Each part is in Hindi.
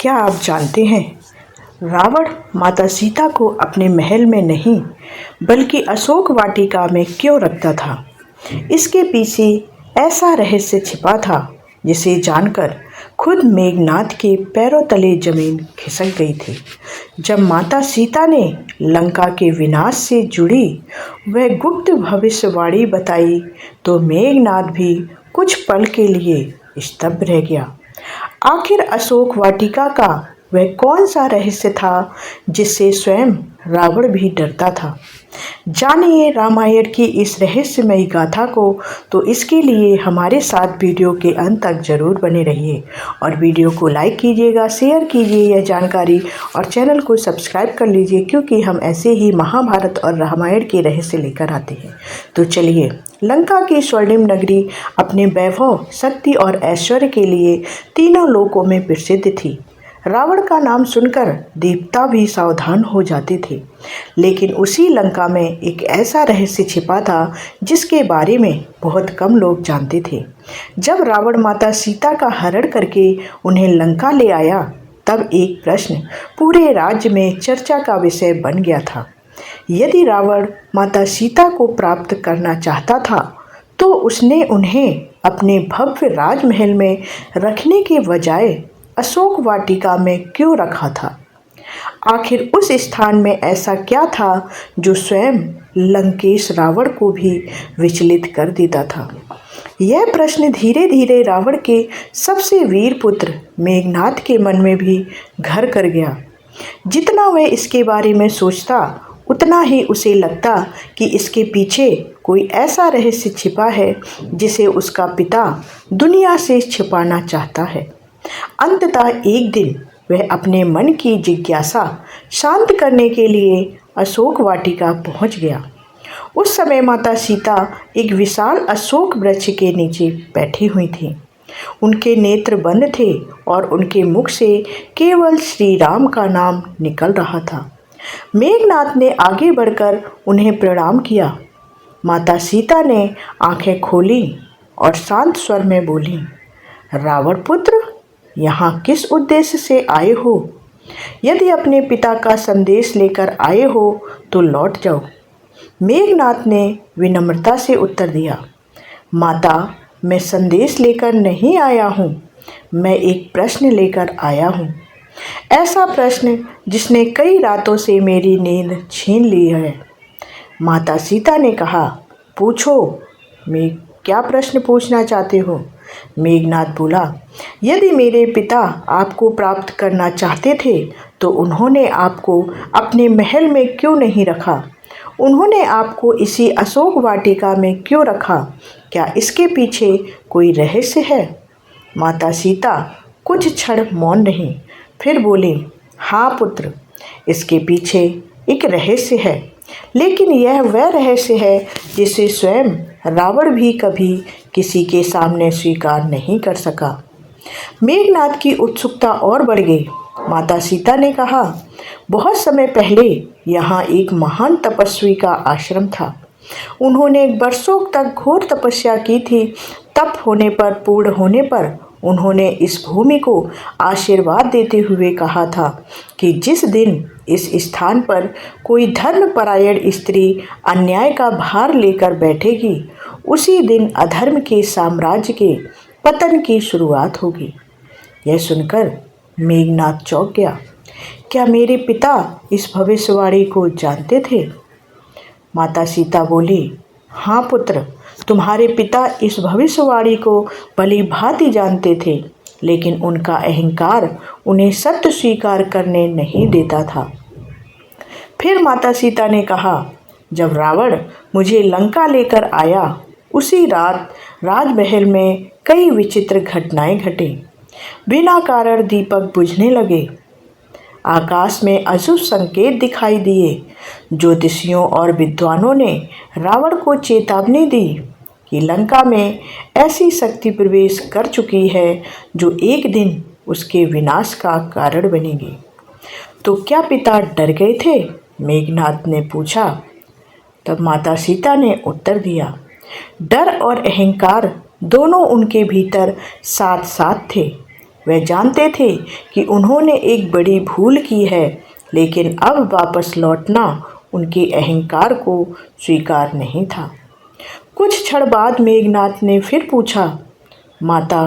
क्या आप जानते हैं रावण माता सीता को अपने महल में नहीं बल्कि अशोक वाटिका में क्यों रखता था? इसके पीछे ऐसा रहस्य छिपा था जिसे जानकर खुद मेघनाद के पैरों तले जमीन खिसक गई थी। जब माता सीता ने लंका के विनाश से जुड़ी वह गुप्त भविष्यवाणी बताई तो मेघनाद भी कुछ पल के लिए स्तब्ध रह गया। आखिर अशोक वाटिका का वह कौन सा रहस्य था जिससे स्वयं रावण भी डरता था? जानिए रामायण की इस रहस्यमयी गाथा को। तो इसके लिए हमारे साथ वीडियो के अंत तक जरूर बने रहिए और वीडियो को लाइक कीजिएगा, शेयर कीजिए यह जानकारी और चैनल को सब्सक्राइब कर लीजिए, क्योंकि हम ऐसे ही महाभारत और रामायण के रहस्य लेकर आते हैं। तो चलिए, लंका की स्वर्णिम नगरी अपने वैभव, शक्ति और ऐश्वर्य के लिए तीनों लोकों में प्रसिद्ध थी। रावण का नाम सुनकर देवता भी सावधान हो जाते थे, लेकिन उसी लंका में एक ऐसा रहस्य छिपा था जिसके बारे में बहुत कम लोग जानते थे। जब रावण माता सीता का हरण करके उन्हें लंका ले आया, तब एक प्रश्न पूरे राज्य में चर्चा का विषय बन गया था। यदि रावण माता सीता को प्राप्त करना चाहता था तो उसने उन्हें अपने भव्य राजमहल में रखने के बजाय अशोक वाटिका में क्यों रखा था? आखिर उस स्थान में ऐसा क्या था जो स्वयं लंकेश रावण को भी विचलित कर देता था? यह प्रश्न धीरे धीरे रावण के सबसे वीर पुत्र मेघनाद के मन में भी घर कर गया। जितना वह इसके बारे में सोचता, उतना ही उसे लगता कि इसके पीछे कोई ऐसा रहस्य छिपा है जिसे उसका पिता दुनिया से छिपाना चाहता है। अंततः एक दिन वह अपने मन की जिज्ञासा शांत करने के लिए अशोक वाटिका पहुंच गया। उस समय माता सीता एक विशाल अशोक वृक्ष के नीचे बैठी हुई थी। उनके नेत्र बंद थे और उनके मुख से केवल श्री राम का नाम निकल रहा था। मेघनाद ने आगे बढ़कर उन्हें प्रणाम किया। माता सीता ने आंखें खोली और शांत स्वर में बोली, रावण पुत्र, यहाँ किस उद्देश्य से आए हो? यदि अपने पिता का संदेश लेकर आए हो तो लौट जाओ। मेघनाद ने विनम्रता से उत्तर दिया, माता, मैं संदेश लेकर नहीं आया हूँ, मैं एक प्रश्न लेकर आया हूँ। ऐसा प्रश्न जिसने कई रातों से मेरी नींद छीन ली है। माता सीता ने कहा, पूछो, मैं क्या प्रश्न पूछना चाहते हो? मेघनाद बोला, यदि मेरे पिता आपको प्राप्त करना चाहते थे तो उन्होंने आपको अपने महल में क्यों नहीं रखा? उन्होंने आपको इसी अशोक वाटिका में क्यों रखा? क्या इसके पीछे कोई रहस्य है? माता सीता कुछ क्षण मौन रहीं, फिर बोली, हाँ पुत्र, इसके पीछे एक रहस्य है, लेकिन यह वह रहस्य है जिसे स्वयं रावण भी कभी किसी के सामने स्वीकार नहीं कर सका। मेघनाद की उत्सुकता और बढ़ गई। माता सीता ने कहा, बहुत समय पहले यहाँ एक महान तपस्वी का आश्रम था। उन्होंने वर्षों तक घोर तपस्या की थी। तप होने पर, पूर्ण होने पर उन्होंने इस भूमि को आशीर्वाद देते हुए कहा था कि जिस दिन इस स्थान पर कोई धर्मपरायण स्त्री अन्याय का भार लेकर बैठेगी, उसी दिन अधर्म के साम्राज्य के पतन की शुरुआत होगी। यह सुनकर मेघनाद चौंक गया। क्या मेरे पिता इस भविष्यवाणी को जानते थे? माता सीता बोली, हाँ पुत्र, तुम्हारे पिता इस भविष्यवाणी को भली भांति जानते थे, लेकिन उनका अहंकार उन्हें सत्य स्वीकार करने नहीं देता था। फिर माता सीता ने कहा, जब रावण मुझे लंका लेकर आया, उसी रात राजमहल में कई विचित्र घटनाएं घटी। बिना कारण दीपक बुझने लगे, आकाश में अशुभ संकेत दिखाई दिए। ज्योतिषियों और विद्वानों ने रावण को चेतावनी दी कि लंका में ऐसी शक्ति प्रवेश कर चुकी है जो एक दिन उसके विनाश का कारण बनेगी। तो क्या पिता डर गए थे? मेघनाद ने पूछा। तब माता सीता ने उत्तर दिया, डर और अहंकार दोनों उनके भीतर साथ साथ थे। वे जानते थे कि उन्होंने एक बड़ी भूल की है, लेकिन अब वापस लौटना उनके अहंकार को स्वीकार नहीं था। कुछ क्षण बाद मेघनाथ ने फिर पूछा, माता,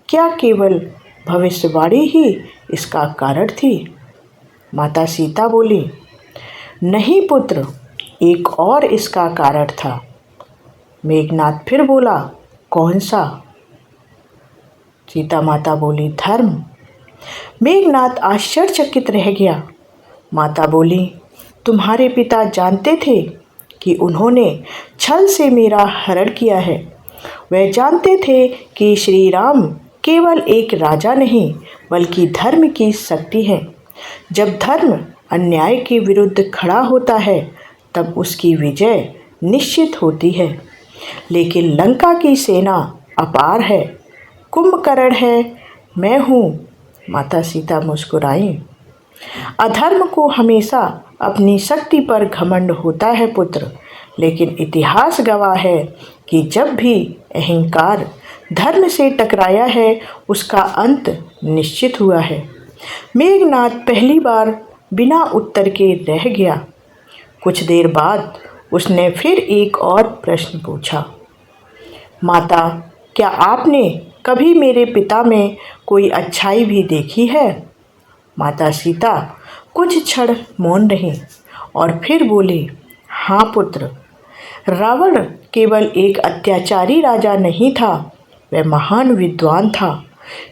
क्या केवल भविष्यवाणी ही इसका कारण थी? माता सीता बोली, नहीं पुत्र, एक और इसका कारण था। मेघनाथ फिर बोला, कौन सा? सीता माता बोली, धर्म। मेघनाथ आश्चर्यचकित रह गया। माता बोली, तुम्हारे पिता जानते थे कि उन्होंने छल से मेरा हरण किया है। वे जानते थे कि श्री राम केवल एक राजा नहीं बल्कि धर्म की शक्ति है। जब धर्म अन्याय के विरुद्ध खड़ा होता है तब उसकी विजय निश्चित होती है। लेकिन लंका की सेना अपार है, कुंभकर्ण है, मैं हूँ। माता सीता मुस्कुराई। अधर्म को हमेशा अपनी शक्ति पर घमंड होता है पुत्र, लेकिन इतिहास गवाह है कि जब भी अहंकार धर्म से टकराया है उसका अंत निश्चित हुआ है। मेघनाथ पहली बार बिना उत्तर के रह गया। कुछ देर बाद उसने फिर एक और प्रश्न पूछा, माता, क्या आपने कभी मेरे पिता में कोई अच्छाई भी देखी है? माता सीता कुछ क्षण मौन रही और फिर बोली, हाँ पुत्र, रावण केवल एक अत्याचारी राजा नहीं था, वह महान विद्वान था,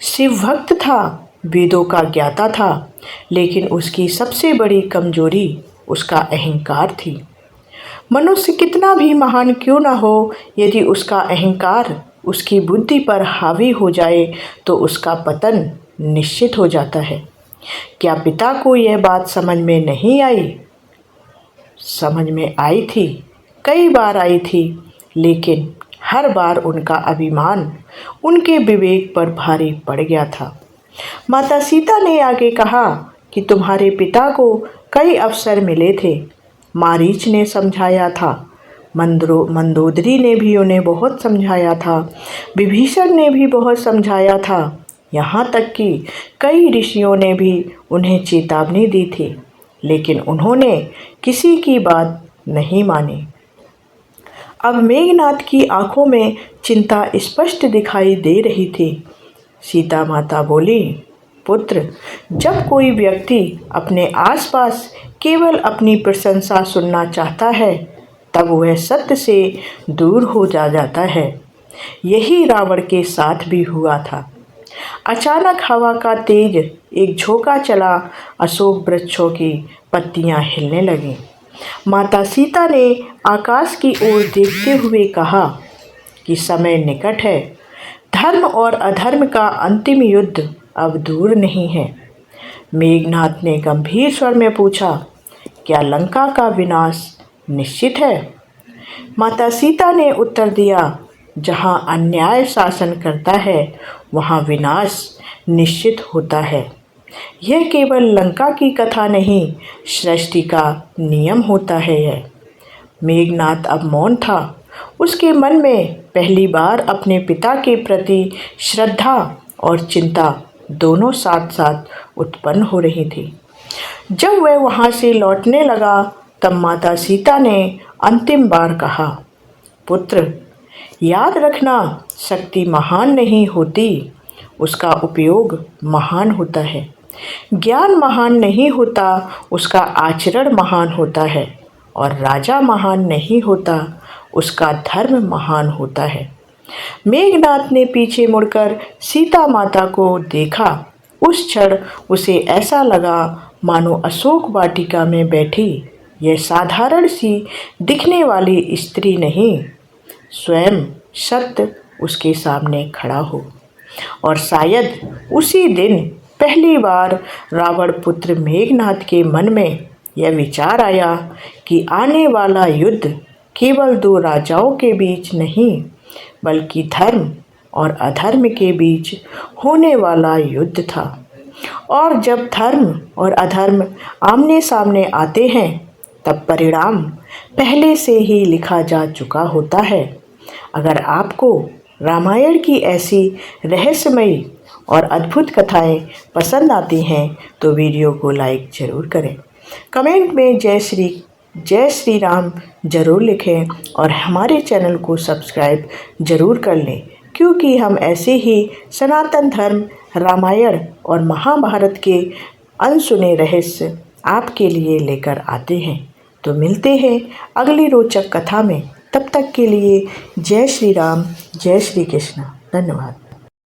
शिव भक्त था, वेदों का ज्ञाता था, लेकिन उसकी सबसे बड़ी कमजोरी उसका अहंकार थी। मनुष्य कितना भी महान क्यों न हो, यदि उसका अहंकार उसकी बुद्धि पर हावी हो जाए तो उसका पतन निश्चित हो जाता है। क्या पिता को यह बात समझ में नहीं आई? समझ में आई थी, कई बार आई थी, लेकिन हर बार उनका अभिमान उनके विवेक पर भारी पड़ गया था। माता सीता ने आगे कहा कि तुम्हारे पिता को कई अवसर मिले थे। मारीच ने समझाया था, मंदोदरी ने भी उन्हें बहुत समझाया था, विभीषण ने भी बहुत समझाया था, यहाँ तक कि कई ऋषियों ने भी उन्हें चेतावनी दी थी, लेकिन उन्होंने किसी की बात नहीं मानी। अब मेघनाथ की आंखों में चिंता स्पष्ट दिखाई दे रही थी। सीता माता बोली, पुत्र, जब कोई व्यक्ति अपने आसपास केवल अपनी प्रशंसा सुनना चाहता है तब वह सत्य से दूर हो जाता है। यही रावण के साथ भी हुआ था। अचानक हवा का तेज एक झोंका चला, अशोक वृक्षों की पत्तियां हिलने लगीं। माता सीता ने आकाश की ओर देखते हुए कहा कि समय निकट है, धर्म और अधर्म का अंतिम युद्ध अब दूर नहीं है। मेघनाथ ने गंभीर स्वर में पूछा, क्या लंका का विनाश निश्चित है? माता सीता ने उत्तर दिया, जहाँ अन्याय शासन करता है वहाँ विनाश निश्चित होता है। यह केवल लंका की कथा नहीं, सृष्टि का नियम होता है। यह मेघनाथ अब मौन था। उसके मन में पहली बार अपने पिता के प्रति श्रद्धा और चिंता दोनों साथ साथ उत्पन्न हो रही थी। जब वह वहाँ से लौटने लगा तब माता सीता ने अंतिम बार कहा, पुत्र, याद रखना, शक्ति महान नहीं होती, उसका उपयोग महान होता है। ज्ञान महान नहीं होता, उसका आचरण महान होता है। और राजा महान नहीं होता, उसका धर्म महान होता है। मेघनाथ ने पीछे मुड़कर सीता माता को देखा। उस क्षण उसे ऐसा लगा मानो अशोक वाटिका में बैठी यह साधारण सी दिखने वाली स्त्री नहीं, स्वयं सत्य उसके सामने खड़ा हो। और शायद उसी दिन पहली बार रावण पुत्र मेघनाथ के मन में यह विचार आया कि आने वाला युद्ध केवल दो राजाओं के बीच नहीं बल्कि धर्म और अधर्म के बीच होने वाला युद्ध था। और जब धर्म और अधर्म आमने सामने आते हैं तब परिणाम पहले से ही लिखा जा चुका होता है। अगर आपको रामायण की ऐसी रहस्यमयी और अद्भुत कथाएं पसंद आती हैं तो वीडियो को लाइक ज़रूर करें। कमेंट में जय श्री राम ज़रूर लिखें और हमारे चैनल को सब्सक्राइब ज़रूर कर लें, क्योंकि हम ऐसे ही सनातन धर्म, रामायण और महाभारत के अनसुने रहस्य आपके लिए लेकर आते हैं। तो मिलते हैं अगली रोचक कथा में। तब तक के लिए जय श्री राम, जय श्री कृष्ण। धन्यवाद।